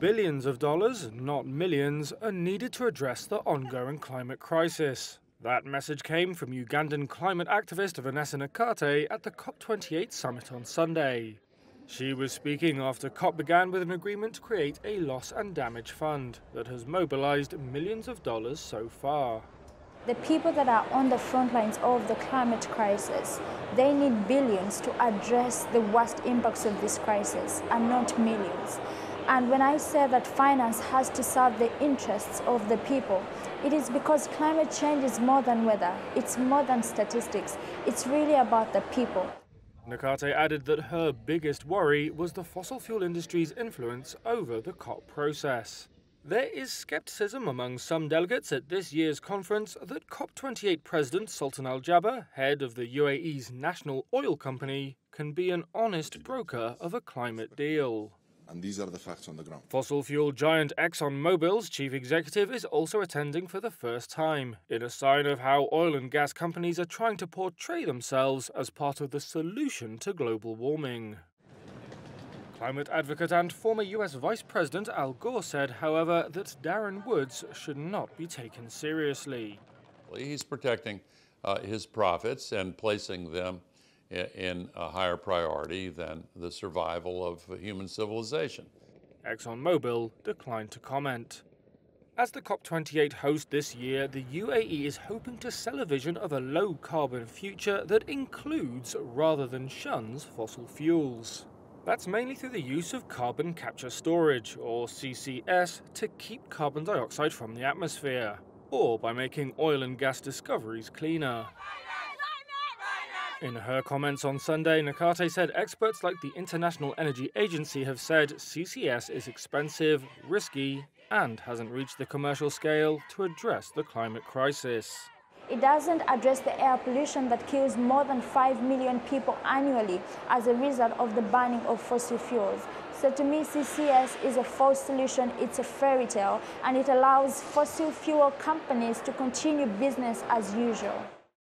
billions of dollars, not millions, are needed to address the ongoing climate crisis. That message came from Ugandan climate activist Vanessa Nakate at the COP28 summit on Sunday. She was speaking after COP began with an agreement to create a loss and damage fund that has mobilized millions of dollars so far. The people that are on the front lines of the climate crisis, they need billions to address the worst impacts of this crisis and not millions. And when I say that finance has to serve the interests of the people, it is because climate change is more than weather. It's more than statistics. It's really about the people. Nakate added that her biggest worry was the fossil fuel industry's influence over the COP process. There is skepticism among some delegates at this year's conference that COP28 President Sultan Al Jaber, head of the UAE's national oil company, can be an honest broker of a climate deal. And these are the facts on the ground. Fossil fuel giant ExxonMobil's chief executive is also attending for the first time, in a sign of how oil and gas companies are trying to portray themselves as part of the solution to global warming. Climate advocate and former US Vice President Al Gore said, however, that Darren Woods should not be taken seriously. He's protecting his profits and placing them in a higher priority than the survival of human civilization. ExxonMobil declined to comment. As the COP28 host this year, the UAE is hoping to sell a vision of a low-carbon future that includes rather than shuns fossil fuels. That's mainly through the use of carbon capture storage, or CCS, to keep carbon dioxide from the atmosphere, or by making oil and gas discoveries cleaner. In her comments on Sunday, Nakate said experts like the International Energy Agency have said CCS is expensive, risky, and hasn't reached the commercial scale to address the climate crisis. It doesn't address the air pollution that kills more than 5 million people annually as a result of the burning of fossil fuels. So to me, CCS is a false solution, it's a fairy tale, and it allows fossil fuel companies to continue business as usual.